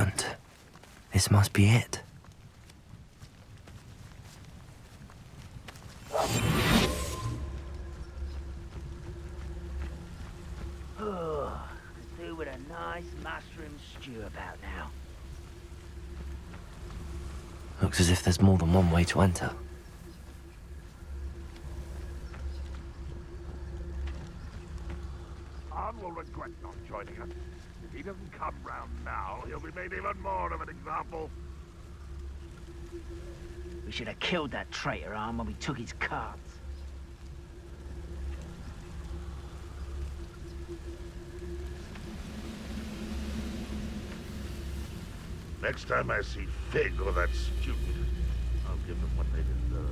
Excellent. This must be it. Oh, could do with a nice mushroom stew about now. Looks as if there's more than one way to enter. Arn will regret not joining us. If he doesn't come round now, he'll be made even more of an example. We should have killed that traitor, Arn, when we took his cards. Next time I see Fig or that student, I'll give them what they deserve.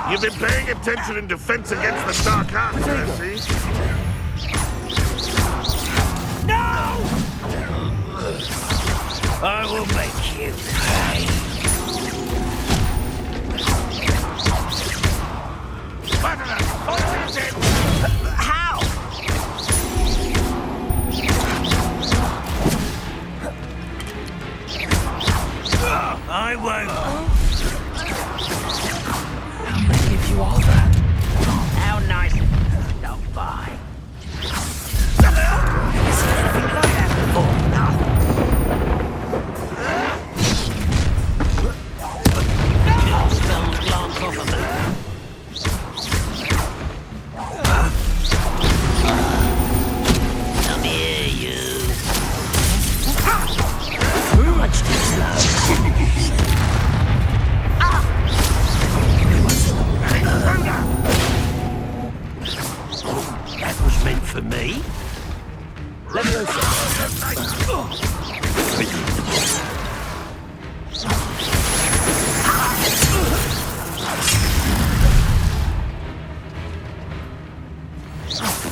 You've been paying attention in defense against the dark arts, I see. No! I will make you pay. How? I won't. How many of you are there? How nice of you to stop by. Come here, you. Much too slow. That was meant for me. Let me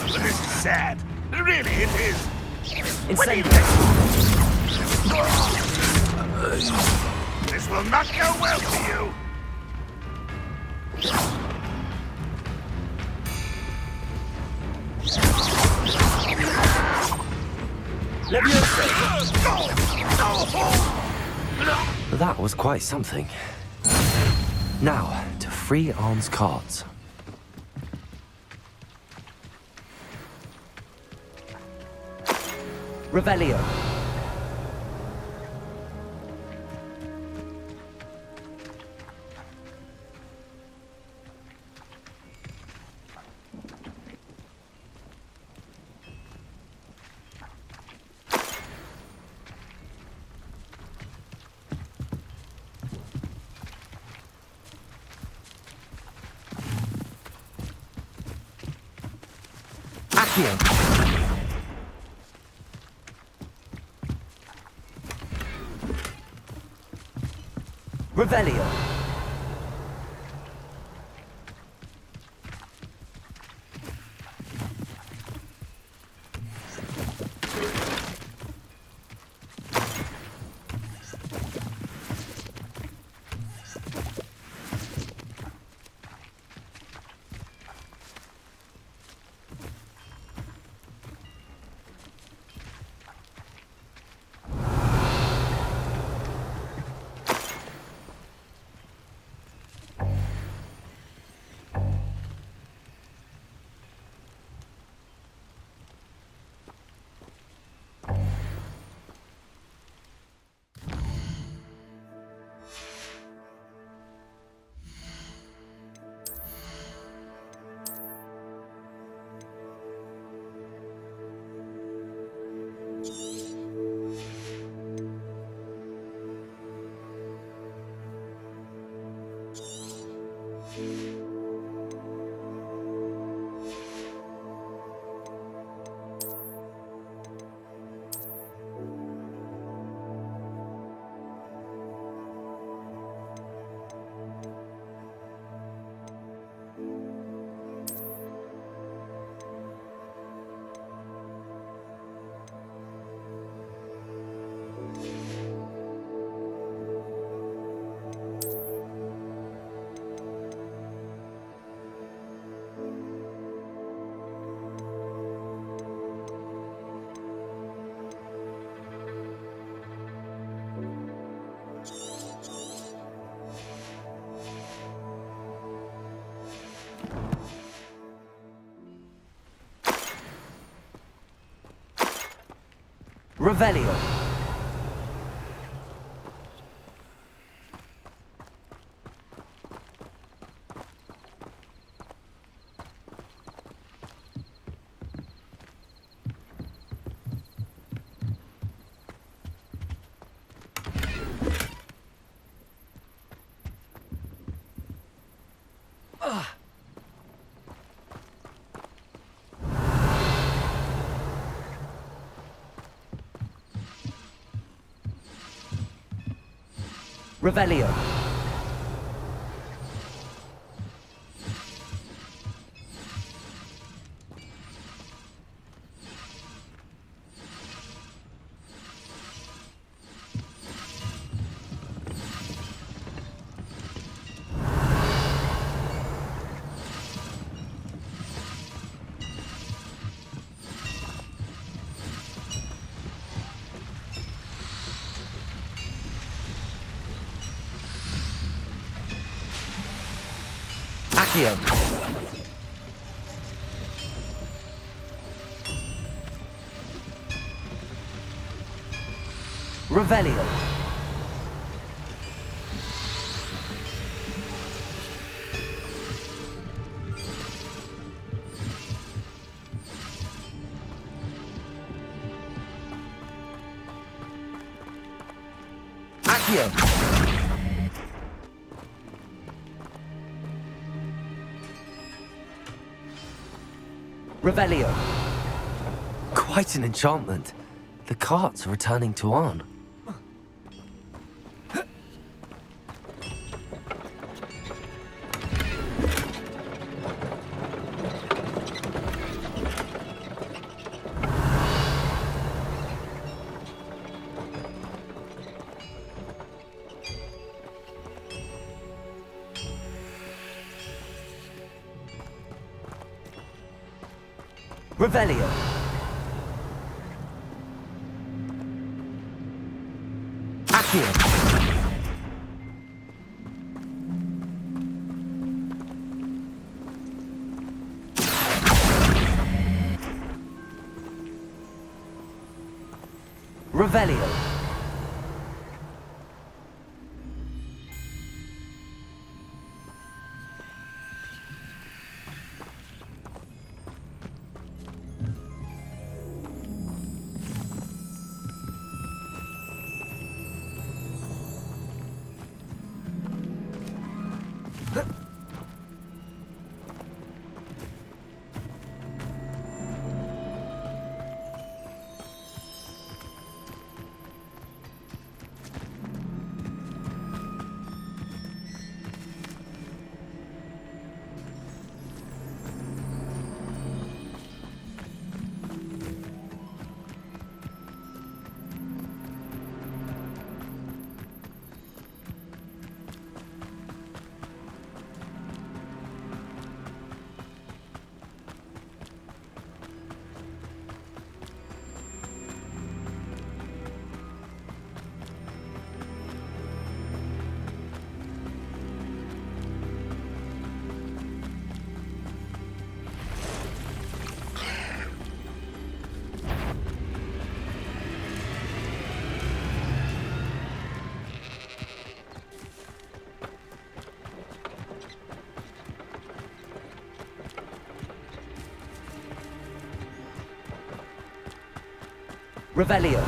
This is sad. Really, it is. insane. This will not go well for you. Let me That was quite something. Now, to free Arn's cards. Revelio. Accio. Revelio. Revelio. Revelio. Accio. Revelio. Accio. Revelio. Quite an enchantment. The carts are returning to Arn. Revelio. Accio. Revelio. Revelio.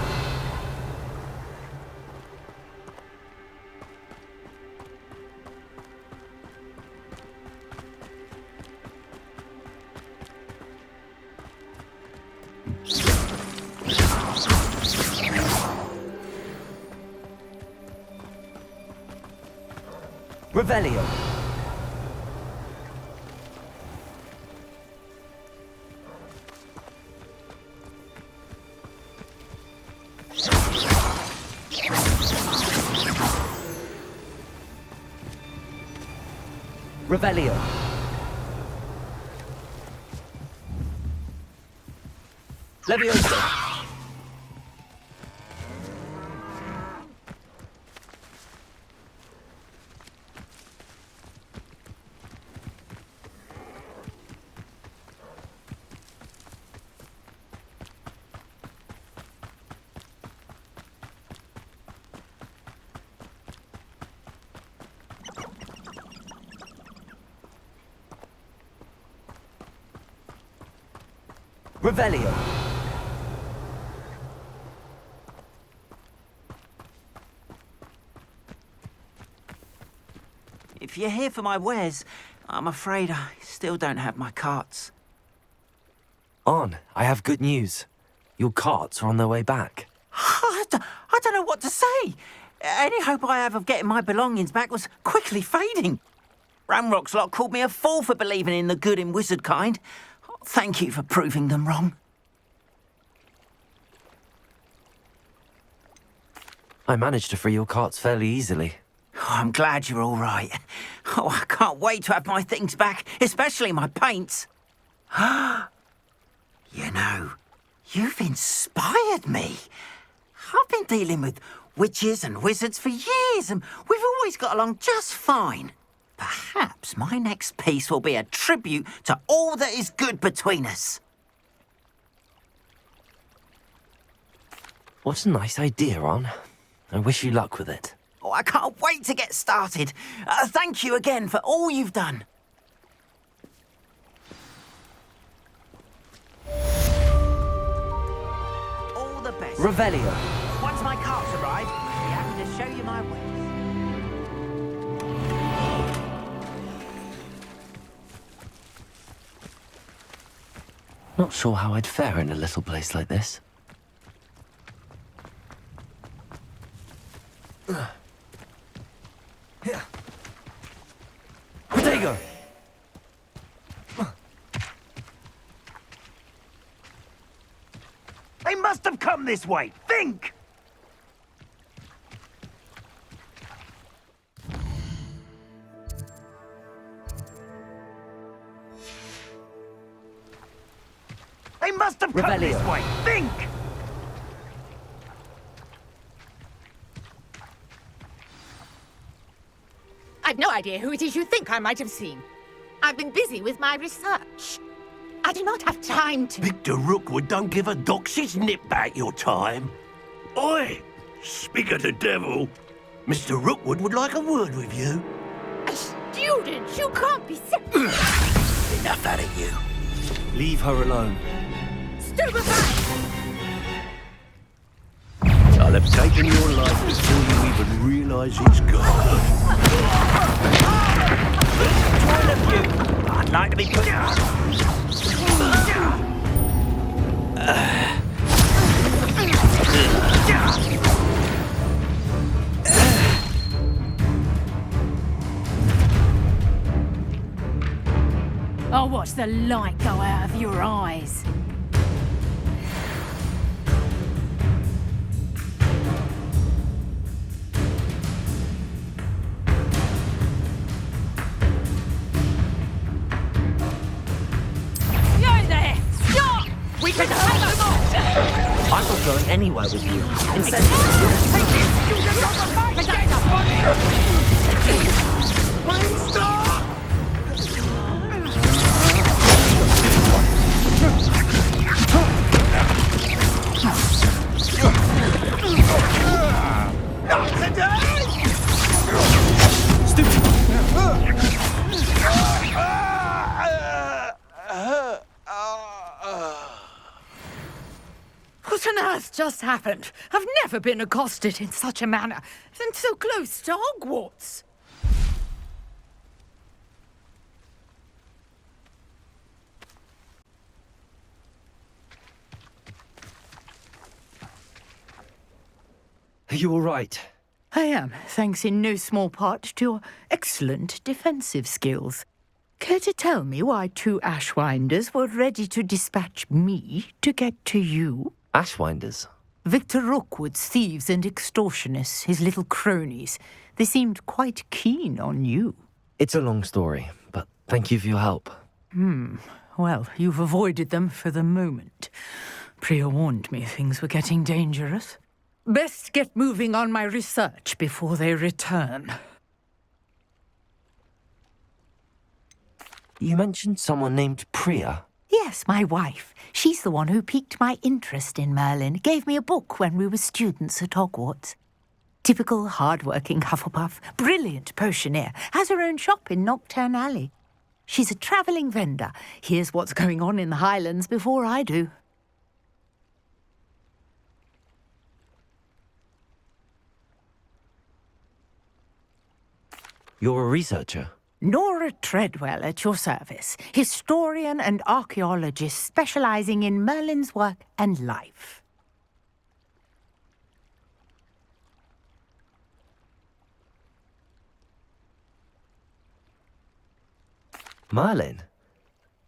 Revelio. Revelio. Levioso. Revelio. If you're here for my wares, I'm afraid I still don't have my carts. On, I have good news. Your carts are on their way back. I don't know what to say. Any hope I have of getting my belongings back was quickly fading. Ramrock's lot called me a fool for believing in the good in wizard kind. Thank you for proving them wrong. I managed to free your carts fairly easily. Oh, I'm glad you're all right. Oh, I can't wait to have my things back, especially my paints. You know, you've inspired me. I've been dealing with witches and wizards for years, and we've always got along just fine. Perhaps my next piece will be a tribute to all that is good between us. What a nice idea, On. I wish you luck with it. Oh, I can't wait to get started. Thank you again for all you've done. All the best. Revelio. Once my carts arrive, I'll be happy to show you my ways. Not sure how I'd fare in a little place like this. Potato! They must have come this way. Think! They must have come this Revelio. way. Think! I've no idea who it is you think I might have seen. I've been busy with my research. I do not have time to... Victor Rookwood don't give a doxy's nip back your time. Oi! Speak of the devil. Mr. Rookwood would like a word with you. A student? You can't be so... Enough out of you. Leave her alone. Stupefy! I'll have taken your life before you even realise it's gone. One of you. I'd like to be put... I'll watch the light go out of your eyes. You there! Stop! We can hold them off! I'm not going anywhere with you. Instead, What on earth just happened? I've never been accosted in such a manner, and so close to Hogwarts. are you all right? I am, thanks in no small part to your excellent defensive skills. Care to tell me why two Ashwinders were ready to dispatch me to get to you? Ashwinders. Victor Rookwood's thieves and extortionists, his little cronies. They seemed quite keen on you. It's a long story, but thank you for your help. Well, you've avoided them for the moment. Priya warned me things were getting dangerous. Best get moving on my research before they return. You mentioned someone named Priya. Yes, my wife. She's the one who piqued my interest in Merlin. Gave me a book when we were students at Hogwarts. Typical hard-working Hufflepuff. Brilliant potioneer. Has her own shop in Knockturn Alley. She's a travelling vendor. Here's what's going on in the Highlands before I do. You're a researcher? Nora Treadwell at your service, historian and archaeologist specialising in Merlin's work and life. Merlin?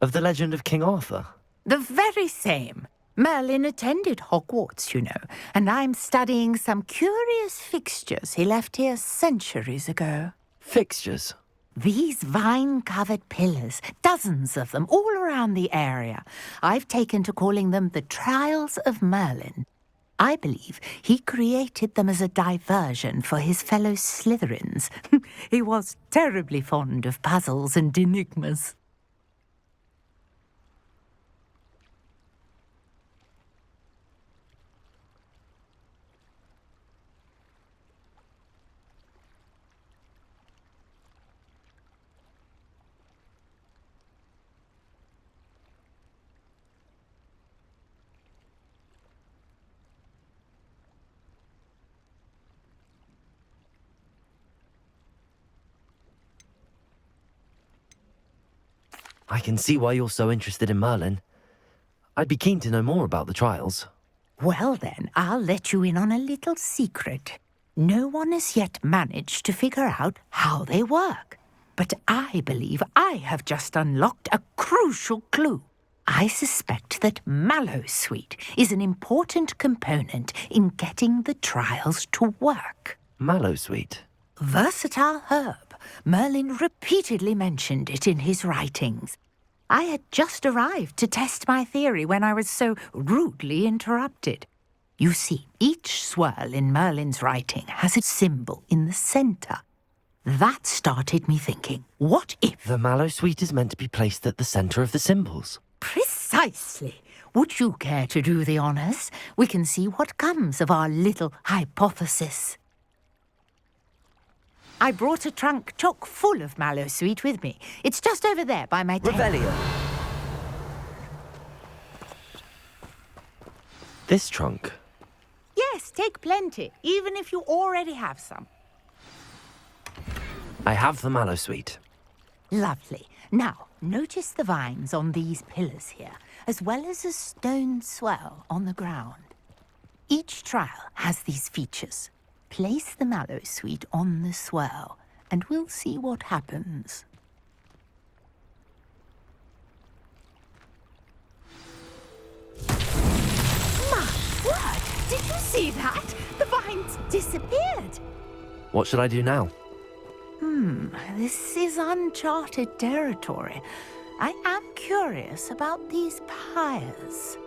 Of the legend of King Arthur? The very same. Merlin attended Hogwarts, you know, and I'm studying some curious fixtures he left here centuries ago. Fixtures? These vine-covered pillars, dozens of them, all around the area. I've taken to calling them the Trials of Merlin. I believe he created them as a diversion for his fellow Slytherins. He was terribly fond of puzzles and enigmas. I can see why you're so interested in Merlin. I'd be keen to know more about the trials. Well then, I'll let you in on a little secret. No one has yet managed to figure out how they work. But I believe I have just unlocked a crucial clue. I suspect that mallowsweet is an important component in getting the trials to work. Mallowsweet? Versatile herb. Merlin repeatedly mentioned it in his writings. I had just arrived to test my theory when I was so rudely interrupted. You see, each swirl in Merlin's writing has a symbol in the centre. That started me thinking, what if... The mallowsweet is meant to be placed at the centre of the symbols. Precisely. Would you care to do the honours? We can see what comes of our little hypothesis. I brought a trunk chock full of mallowsweet with me. It's just over there by my tent. Revelio. This trunk? Yes, take plenty, even if you already have some. I have the mallowsweet. Lovely. Now, notice the vines on these pillars here, as well as a stone swell on the ground. Each trial has these features. Place the mallowsweet on the swell, and we'll see what happens. My word! Did you see that? The vines disappeared. What should I do now? This is uncharted territory. I am curious about these pyres.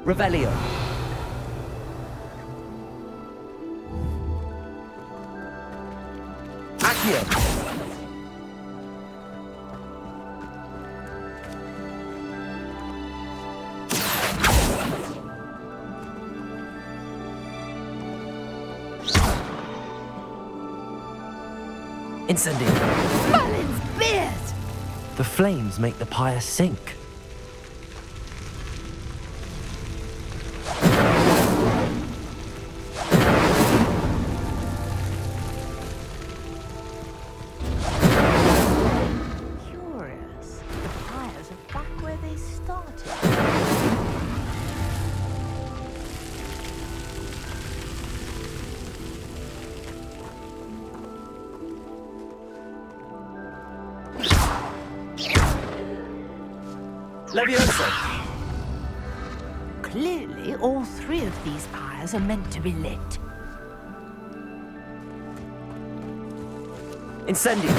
Revelio. Accio. Incendio. Merlin's beard! The flames make the pyre sink. Leviosa! Clearly, all three of these pyres are meant to be lit. Incendio!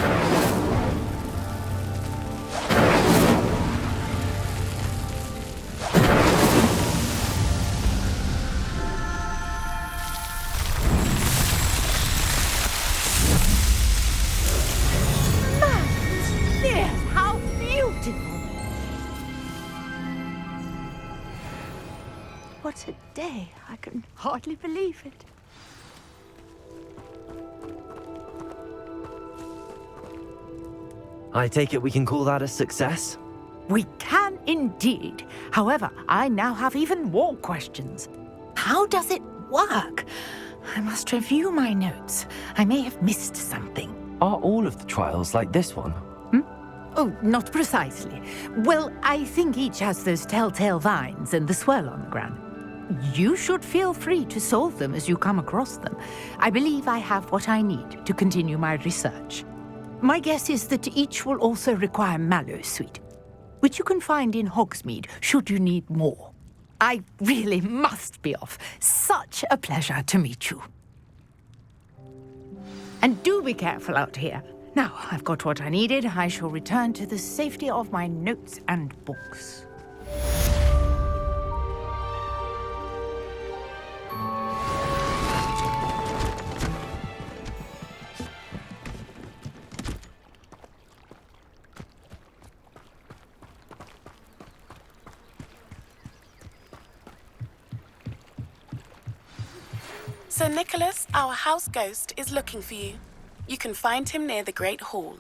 How beautiful! What a day. I can hardly believe it. I take it we can call that a success? We can indeed. However, I now have even more questions. How does it work? I must review my notes. I may have missed something. Are all of the trials like this one? Oh, not precisely. Well, I think each has those telltale vines and the swirl on the ground. You should feel free to solve them as you come across them. I believe I have what I need to continue my research. My guess is that each will also require mallow sweet, which you can find in Hogsmeade should you need more. I really must be off. Such a pleasure to meet you. And do be careful out here. Now, I've got what I needed. I shall return to the safety of my notes and books. Sir Nicholas, our house ghost, is looking for you. You can find him near the Great Hall.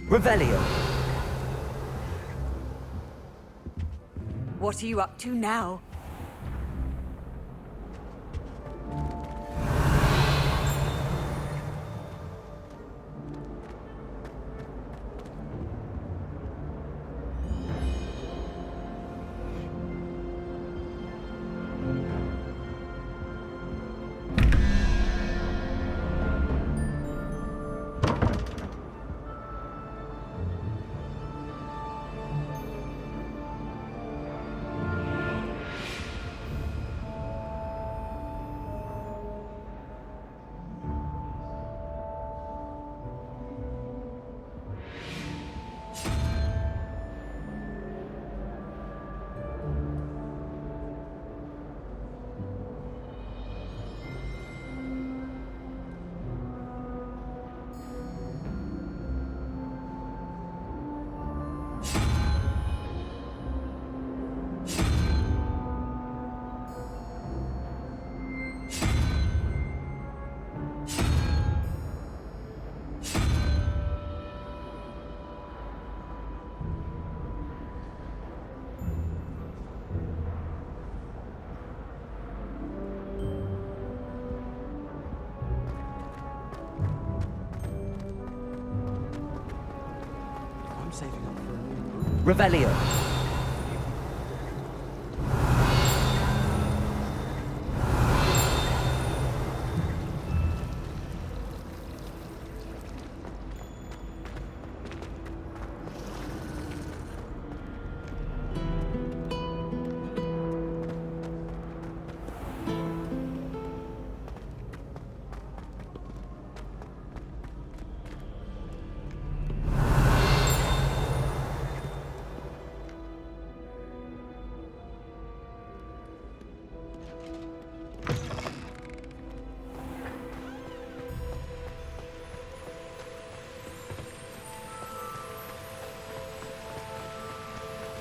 Revelio. What are you up to now? Revelio.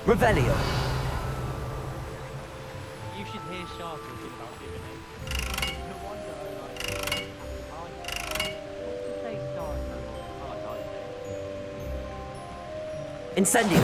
Revelio. You should hear Shah talking about divination. No wonder I what's to say stars don't look hard, aren't they? Incendio.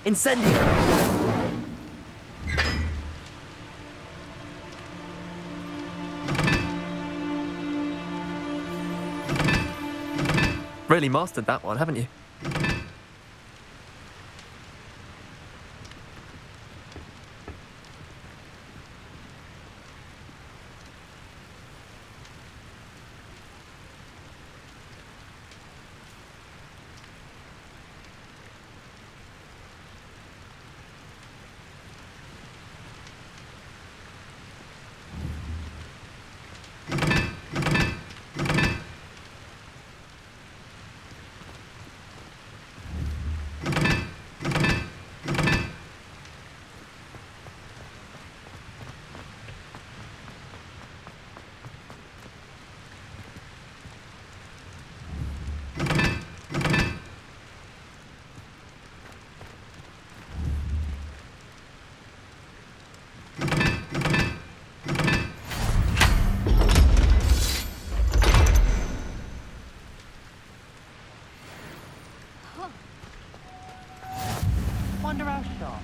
Incendio. Really mastered that one, haven't you? Wonder how sharp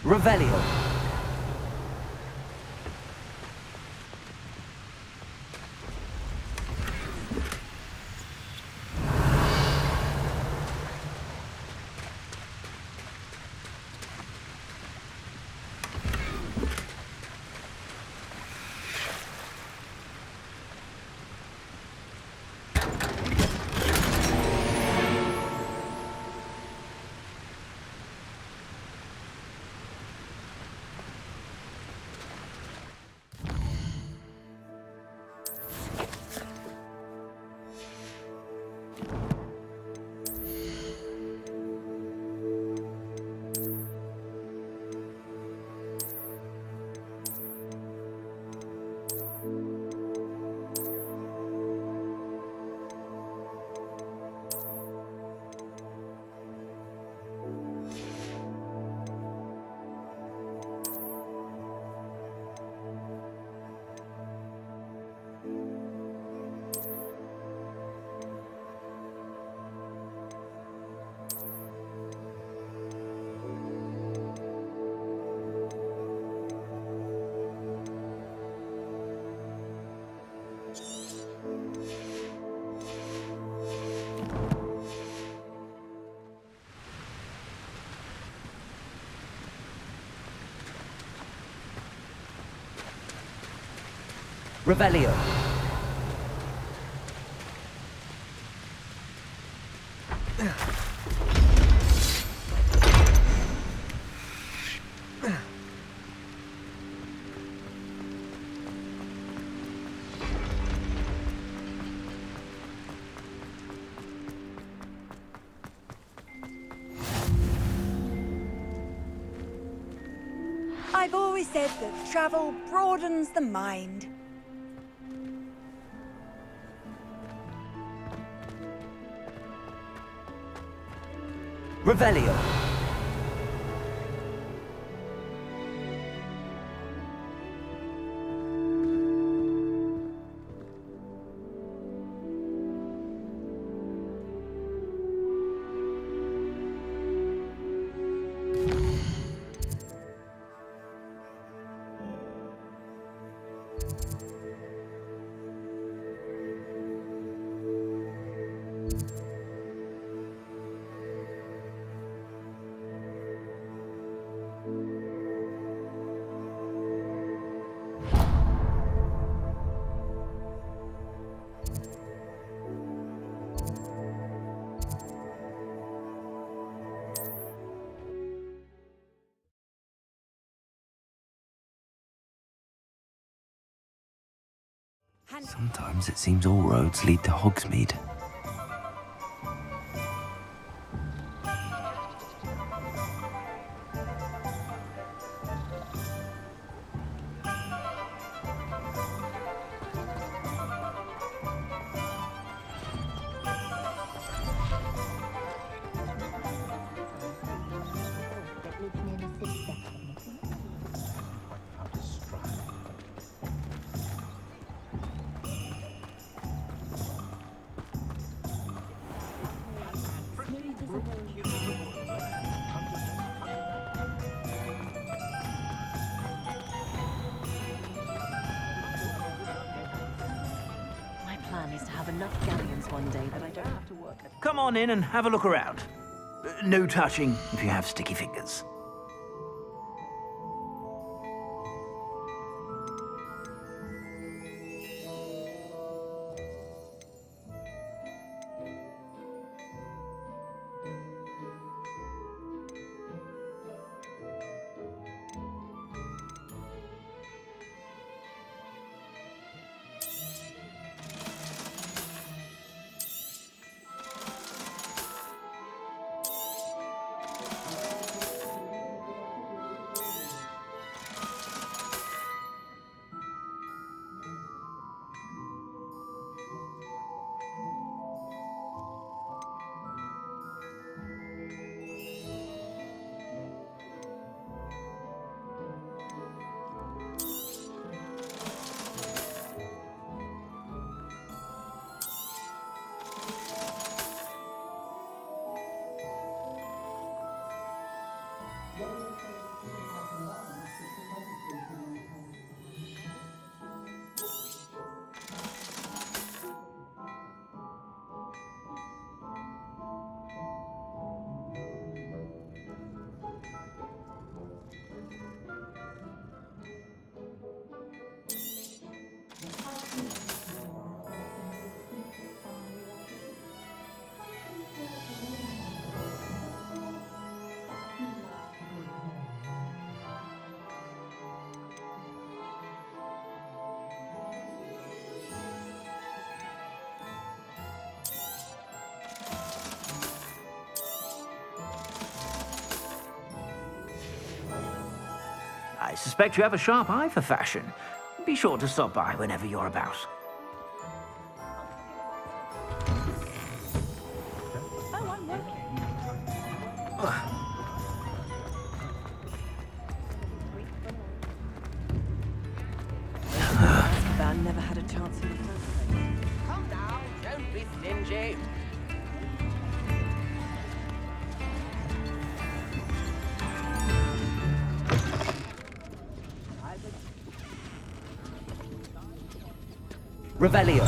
Revelio. Revelio. I've always said that travel broadens the mind. Revelio. Sometimes it seems all roads lead to Hogsmeade. My plan is to have enough galleons one day that I don't have to work at. Come on in and have a look around. No touching if you have sticky fingers. I suspect you have a sharp eye for fashion. Be sure to stop by whenever you're about. Oh, I'm working. I never had a chance in the first place. Come now, don't be stingy. Revelio.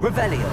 Revelio.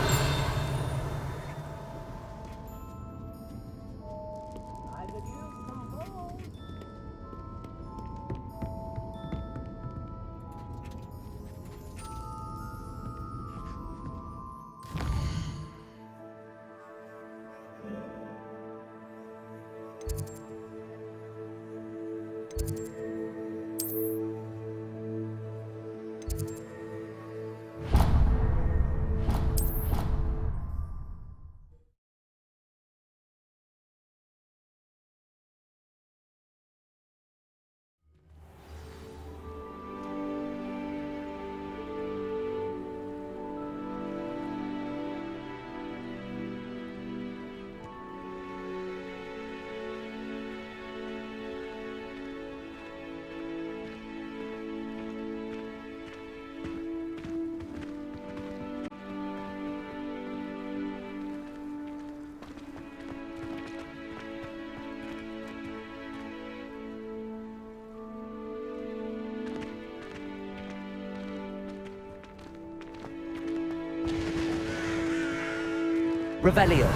Revelio.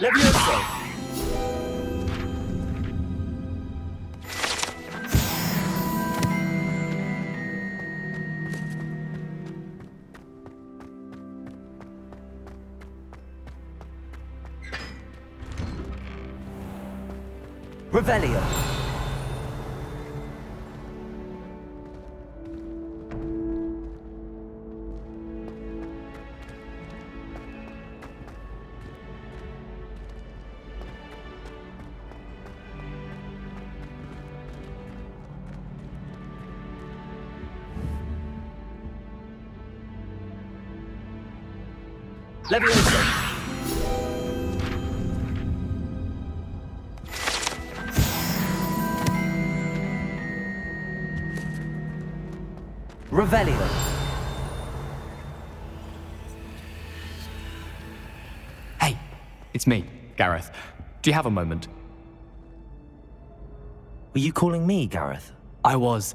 Levioso! Revelio. Levioso. Revelio. Hey, it's me, Garreth. Do you have a moment? Were you calling me, Garreth? I was.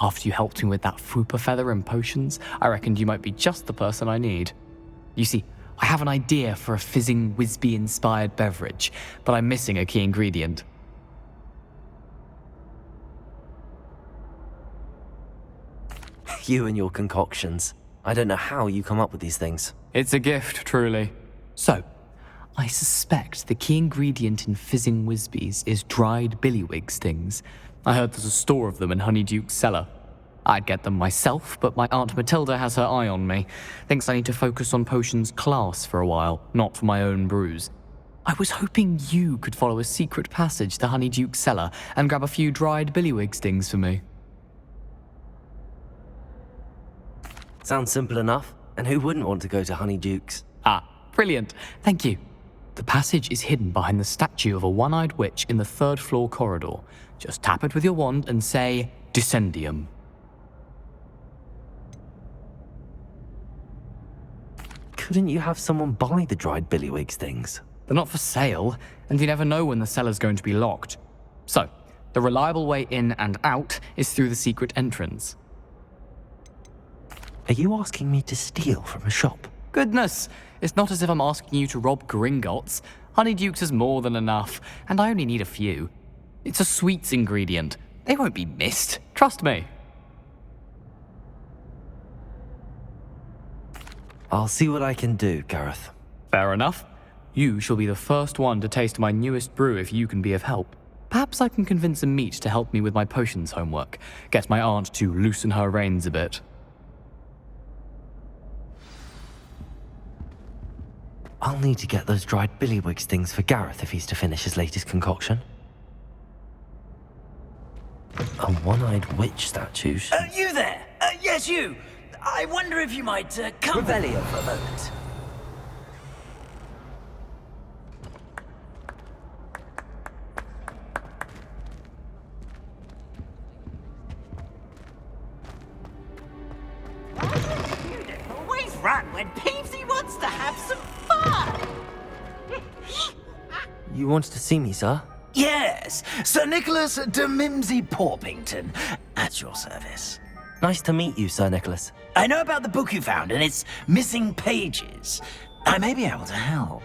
After you helped me with that Fupa feather and potions, I reckoned you might be just the person I need. You see, I have an idea for a fizzing Wisby-inspired beverage, but I'm missing a key ingredient. You and your concoctions. I don't know how you come up with these things. It's a gift, truly. So, I suspect the key ingredient in fizzing Wisbies is dried billywig stings. I heard there's a store of them in Honeyduke's cellar. I'd get them myself, but my Aunt Matilda has her eye on me. Thinks I need to focus on potions class for a while, not for my own brews. I was hoping you could follow a secret passage to Honeyduke's cellar and grab a few dried billywig stings for me. Sounds simple enough. And who wouldn't want to go to Honeyduke's? Ah, brilliant. Thank you. The passage is hidden behind the statue of a one-eyed witch in the third-floor corridor. Just tap it with your wand and say, Descendium. Couldn't you have someone buy the dried billywig things? They're not for sale, and you never know when the cellar's going to be locked. So, the reliable way in and out is through the secret entrance. Are you asking me to steal from a shop? Goodness, it's not as if I'm asking you to rob Gringotts. Honeyduke's is more than enough, and I only need a few. It's a sweets ingredient. They won't be missed, trust me. I'll see what I can do, Garreth. Fair enough. You shall be the first one to taste my newest brew if you can be of help. Perhaps I can convince a meat to help me with my potions homework. Get my aunt to loosen her reins a bit. I'll need to get those dried billywig things for Garreth if he's to finish his latest concoction. A one-eyed witch statue. You there? Yes, you. I wonder if you might come... Revelio for a moment. run when Peevesy wants to have some fun. You wanted to see me, sir? Yes, Sir Nicholas de Mimsy Porpington, at your service. Nice to meet you, Sir Nicholas. I know about the book you found and its missing pages. I may be able to help.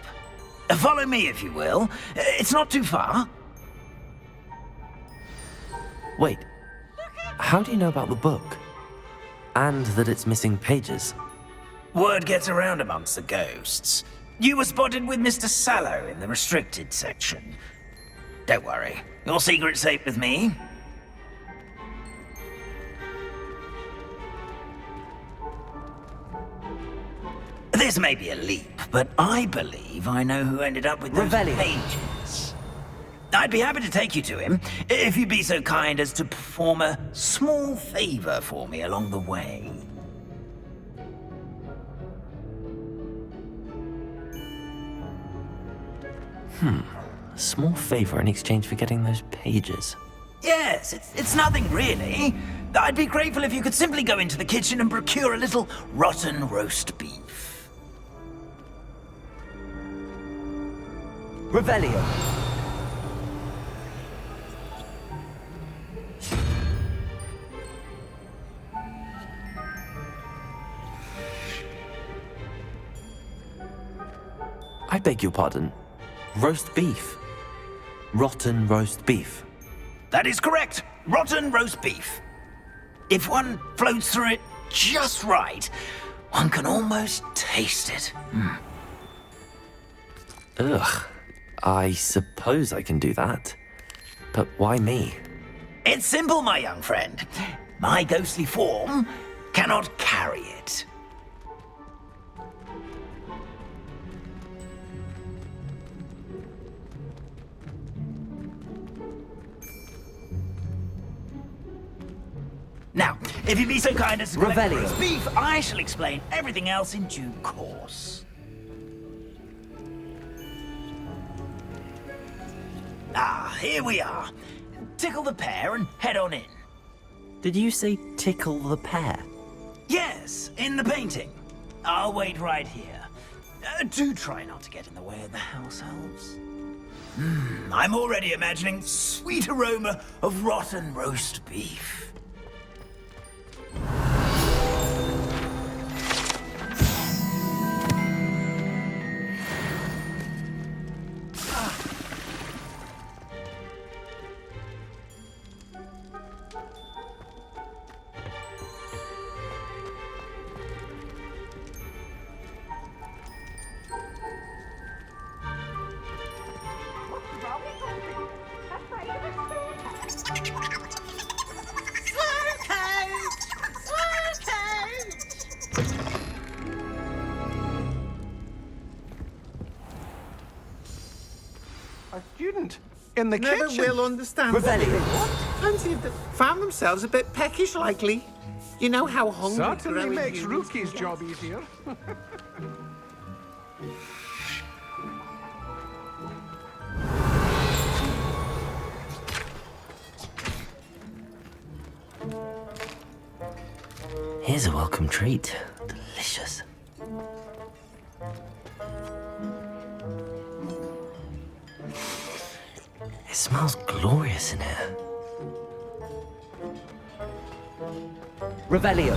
Follow me, if you will. It's not too far. Wait, how do you know about the book? And that it's missing pages? Word gets around amongst the ghosts. You were spotted with Mr. Sallow in the restricted section. Don't worry, your secret's safe with me. This may be a leap, but I believe I know who ended up with those pages. I'd be happy to take you to him, if you'd be so kind as to perform a small favor for me along the way. A small favor in exchange for getting those pages. Yes, it's nothing really. I'd be grateful if you could simply go into the kitchen and procure a little rotten roast beef. Revelio. I beg your pardon. Roast beef. Rotten roast beef. That is correct. Rotten roast beef. If one floats through it just right, one can almost taste it. Ugh. I suppose I can do that. But why me? It's simple, my young friend. My ghostly form cannot carry it. Now, if you be so kind as to collect the roast beef, I shall explain everything else in due course. Ah, here we are. Tickle the pear and head on in. Did you say tickle the pear? Yes, in the painting. I'll wait right here. Do try not to get in the way of the house elves. I'm already imagining sweet aroma of rotten roast beef. A student in the Never kitchen. will understand. Fancy if they found themselves a bit peckish, likely. You know how hungry Certainly growing makes humans Rookie's can job get. easier. Here's a welcome treat. Delicious. It smells glorious in here. Revelio.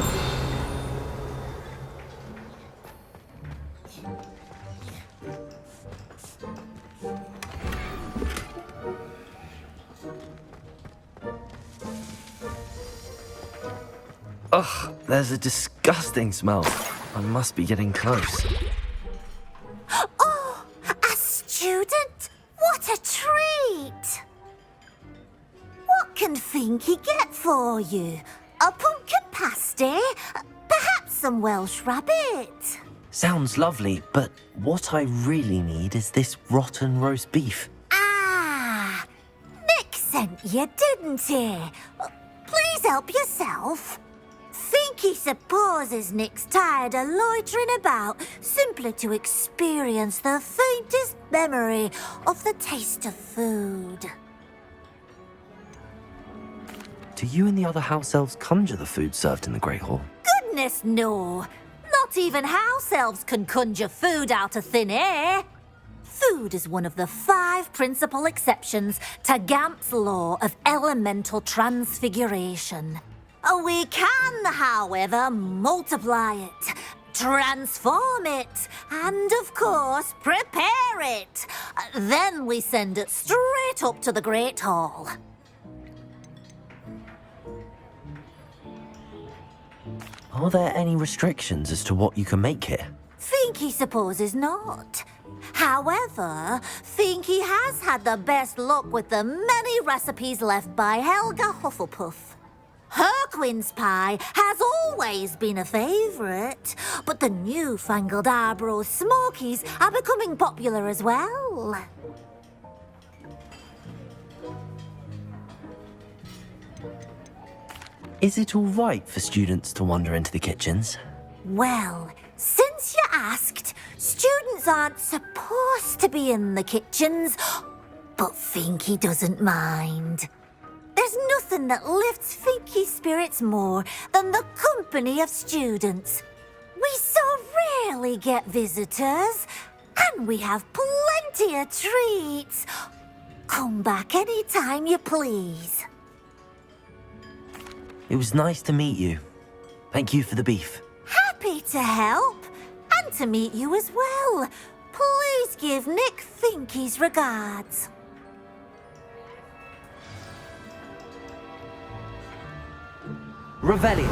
Ugh, there's a disgusting smell. I must be getting close. Oh, a student? What a treat! What can Finky get for you? A pumpkin pasty? Perhaps some Welsh rabbit? Sounds lovely, but what I really need is this rotten roast beef. Ah, Nick sent you, didn't he? Please help yourself. Finky supposes Nick's tired of loitering about simply to experience the faintest memory of the taste of food. Do you and the other house elves conjure the food served in the Great Hall? Goodness, no. Not Not even house elves can conjure food out of thin air. Food is one of the 5 principal exceptions to Gamp's law of elemental transfiguration. We can, however, multiply it, transform it, and of course, prepare it. Then we send it straight up to the Great Hall. Are there any restrictions as to what you can make here? Finky supposes not. However, Finky has had the best luck with the many recipes left by Helga Hufflepuff. Herquin's pie has always been a favourite, but the newfangled Arborough Smokies are becoming popular as well. Is it all right for students to wander into the kitchens? Well, since you asked, students aren't supposed to be in the kitchens, but Finky doesn't mind. There's nothing that lifts Finky's spirits more than the company of students. We so rarely get visitors, and we have plenty of treats. Come back any time you please. It was nice to meet you. Thank you for the beef. Happy to help, and to meet you as well. Please give Nick Finky's regards. Revelio.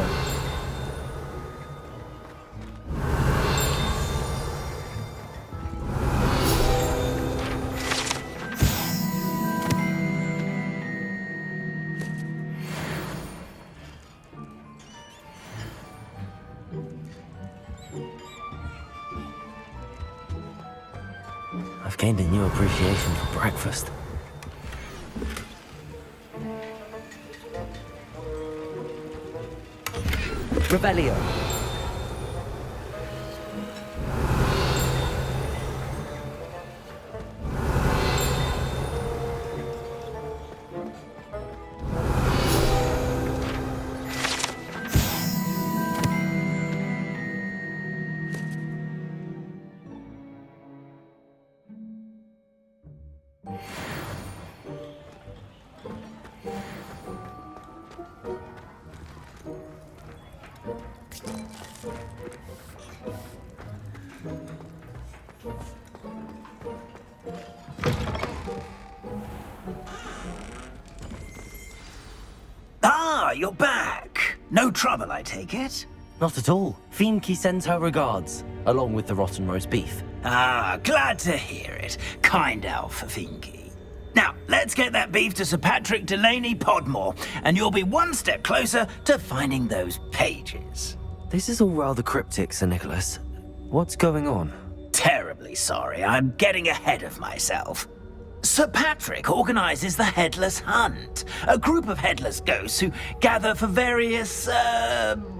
I've gained a new appreciation for breakfast. Revelio. Ah, you're back. No trouble, I take it? Not at all. Finky sends her regards, along with the rotten roast beef. Ah, glad to hear it. Kind elf for Finky. Now, let's get that beef to Sir Patrick Delaney Podmore, and you'll be one step closer to finding those pages. This is all rather cryptic, Sir Nicholas. What's going on? Terribly sorry, I'm getting ahead of myself. Sir Patrick organises the Headless Hunt, a group of headless ghosts who gather for various,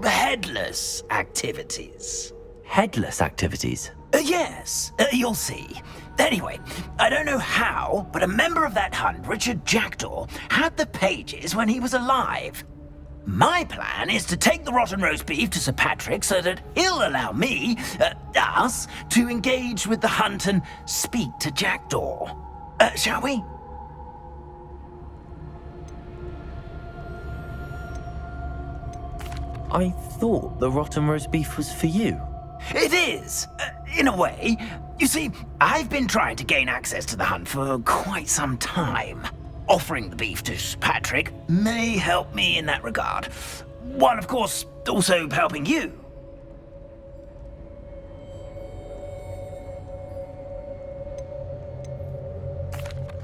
headless activities. Headless activities? Yes, you'll see. Anyway, I don't know how, but a member of that hunt, Richard Jackdaw, had the pages when he was alive. My plan is to take the rotten roast beef to Sir Patrick so that he'll allow me, us, to engage with the hunt and speak to Jackdaw. Shall we? I thought the rotten roast beef was for you. It is, in a way. You see, I've been trying to gain access to the hunt for quite some time. Offering the beef to Sir Patrick may help me in that regard, while of course also helping you.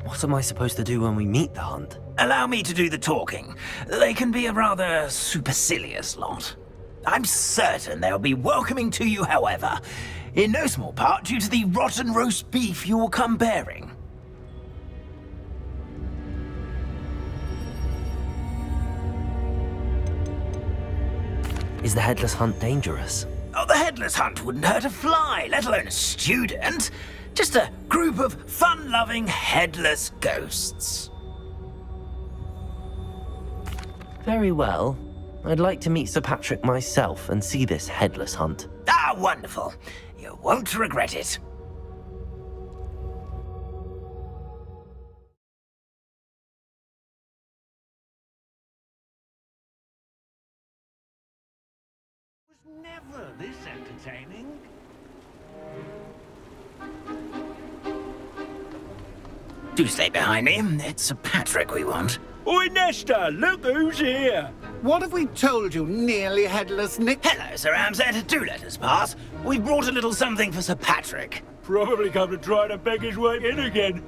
What am I supposed to do when we meet the hunt? Allow me to do the talking. They can be a rather supercilious lot. I'm certain they'll be welcoming to you, however, in no small part due to the rotten roast beef you'll come bearing. Is the Headless Hunt dangerous? Oh, the Headless Hunt wouldn't hurt a fly, let alone a student. Just a group of fun-loving headless ghosts. Very well. I'd like to meet Sir Patrick myself and see this Headless Hunt. Ah, wonderful. You won't regret it. Never this entertaining. Do stay behind me. It's Sir Patrick we want. Oi, Nesta, look who's here. What have we told you, nearly Headless Nick? Hello, Sir Ramsay. Do let us pass. We've brought a little something for Sir Patrick. Probably come to try to beg his way in again.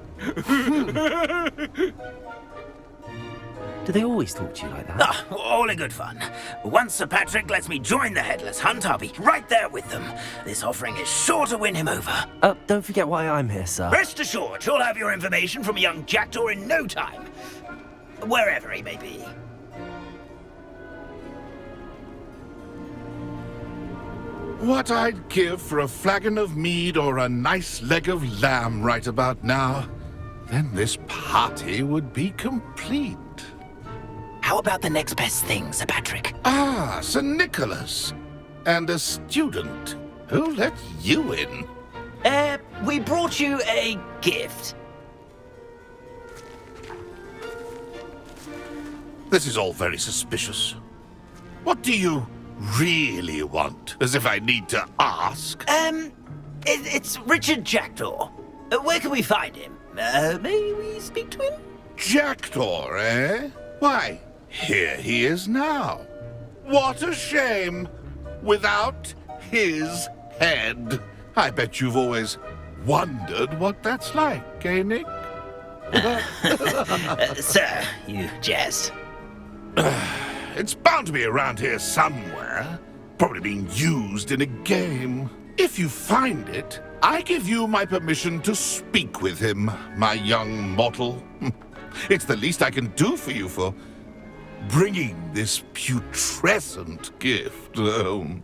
Do they always talk to you like that? Ah, all in good fun. Once Sir Patrick lets me join the Headless Hunt, I'll be right there with them. This offering is sure to win him over. Don't forget why I'm here, sir. Rest assured, you'll have your information from a young jackdaw in no time. Wherever he may be. What I'd give for a flagon of mead or a nice leg of lamb right about now. Then this party would be complete. How about the next best thing, Sir Patrick? Ah, Sir Nicholas. And a student. Who let you in? We brought you a gift. This is all very suspicious. What do you really want? As if I need to ask. It's Richard Jackdaw. Where can we find him? May we speak to him? Jackdaw, eh? Why, here he is now. What a shame. Without his head. I bet you've always wondered what that's like, eh, Nick? Sir, you jest. It's bound to be around here somewhere. Probably being used in a game. If you find it, I give you my permission to speak with him, my young mortal. It's the least I can do for you for bringing this putrescent gift home.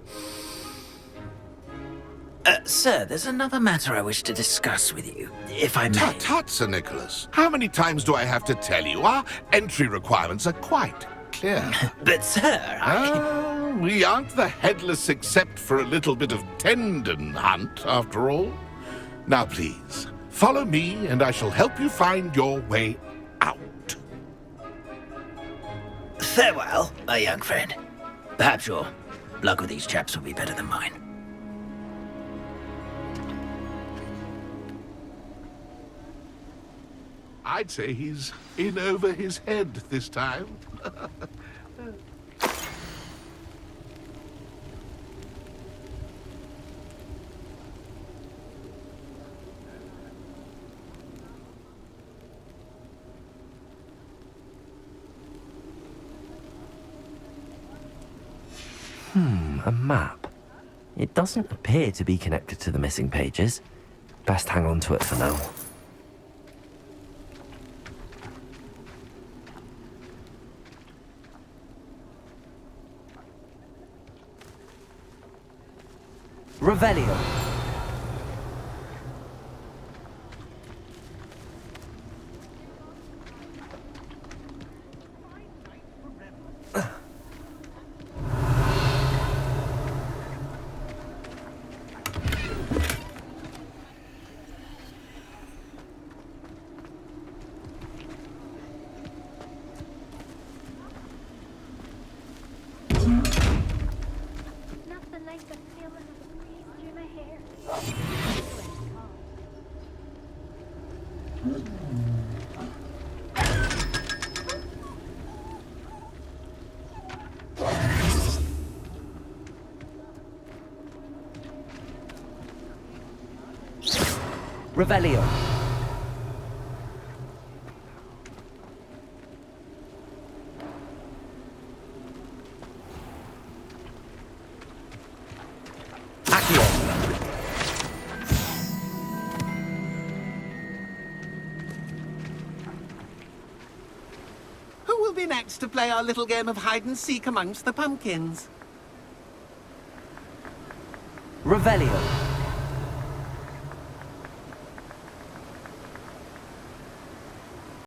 Sir, there's another matter I wish to discuss with you, if I may. Tut, tut, Sir Nicholas. How many times do I have to tell you? Our entry requirements are quite clear. But, sir, we aren't the Headless except for a little bit of tendon hunt, after all. Now, please, follow me, and I shall help you find your way out. Farewell, my young friend. Perhaps your luck with these chaps will be better than mine. I'd say he's in over his head this time. A map. It doesn't appear to be connected to the missing pages. Best hang on to it for now. Revelio. Revelio. Who will be next to play our little game of hide-and-seek amongst the pumpkins? Revelio.